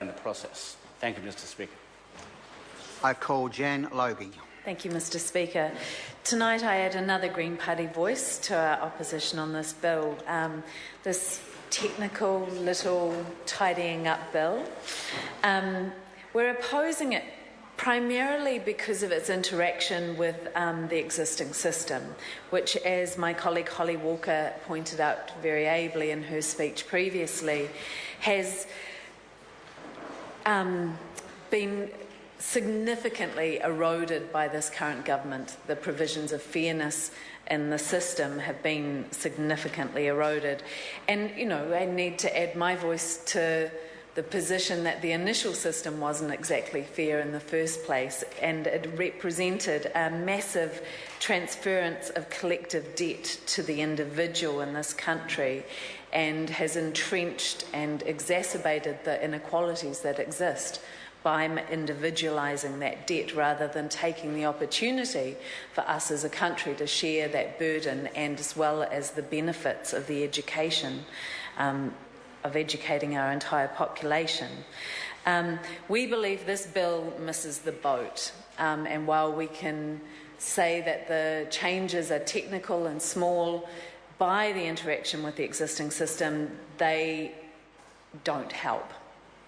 in the process. Thank you, Mr. Speaker. I call Jan Logie. Thank you, Mr. Speaker. Tonight I add another Green Party voice to our opposition on this bill. This technical little tidying up bill. We're opposing it primarily because of its interaction with the existing system, which, as my colleague Holly Walker pointed out very ably in her speech previously, has been significantly eroded by this current government. The provisions of fairness in the system have been significantly eroded. And, you know, I need to add my voice to the position that the initial system wasn't exactly fair in the first place, and it represented a massive transference of collective debt to the individual in this country and has entrenched and exacerbated the inequalities that exist by individualising that debt rather than taking the opportunity for us as a country to share that burden, and as well as the benefits of the education of educating our entire population. We believe this bill misses the boat, and while we can say that the changes are technical and small by the interaction with the existing system, they don't help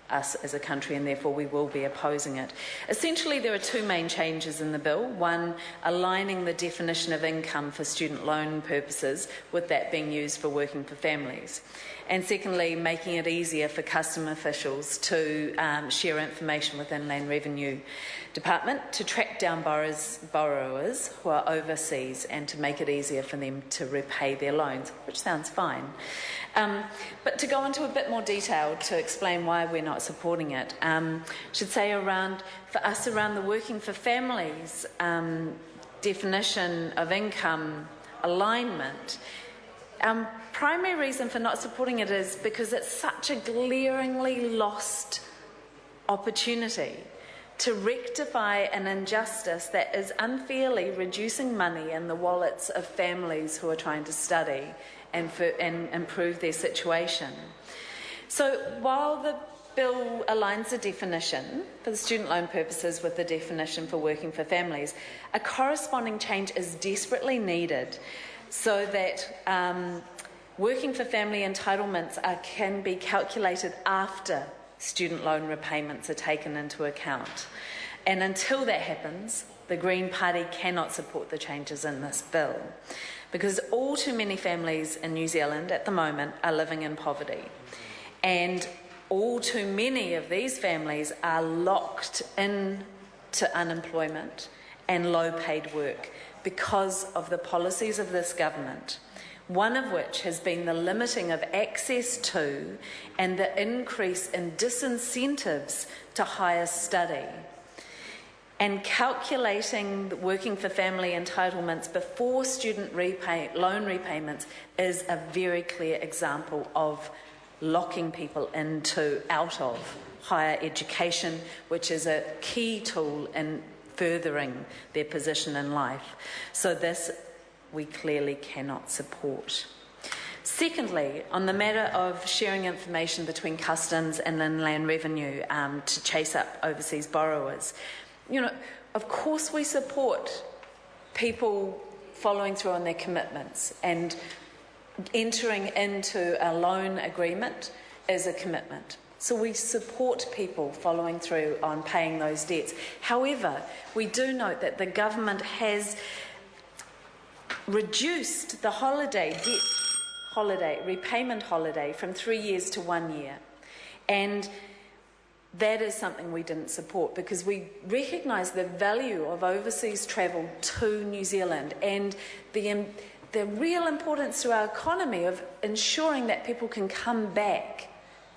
us as a country, and therefore we will be opposing it. Essentially, there are two main changes in the bill. One, aligning the definition of income for student loan purposes with that being used for working for families. And secondly, making it easier for custom officials to share information with Inland Revenue Department to track down borrowers who are overseas and to make it easier for them to repay their loans, which sounds fine. But to go into a bit more detail to explain why we're not supporting it, I should say for us around the working for families definition of income alignment, primary reason for not supporting it is because it's such a glaringly lost opportunity to rectify an injustice that is unfairly reducing money in the wallets of families who are trying to study and improve their situation. So while the bill aligns the definition for the student loan purposes with the definition for working for families, a corresponding change is desperately needed so that working for family entitlements can be calculated after student loan repayments are taken into account. And until that happens, the Green Party cannot support the changes in this bill, because all too many families in New Zealand at the moment are living in poverty, and all too many of these families are locked into unemployment and low-paid work because of the policies of this government, one of which has been the limiting of access to and the increase in disincentives to higher study. And calculating the working for family entitlements before student loan repayments is a very clear example of locking people out of higher education, which is a key tool in furthering their position in life. So this we clearly cannot support. Secondly, on the matter of sharing information between customs and inland revenue to chase up overseas borrowers, you know, of course we support people following through on their commitments, and entering into a loan agreement is a commitment. So we support people following through on paying those debts. However, we do note that the government has reduced the repayment holiday from 3 years to 1 year. And that is something we didn't support, because we recognise the value of overseas travel to New Zealand and the real importance to our economy of ensuring that people can come back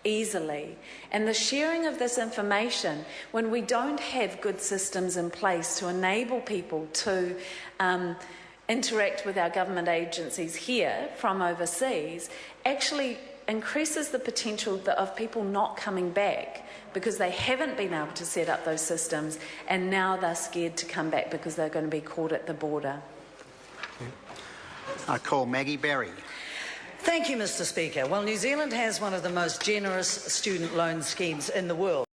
easily. And the sharing of this information, when we don't have good systems in place to enable people to interact with our government agencies here from overseas, actually increases the potential of people not coming back because they haven't been able to set up those systems, and now they're scared to come back because they're going to be caught at the border. I call Maggie Berry. Thank you, Mr. Speaker. Well, New Zealand has one of the most generous student loan schemes in the world.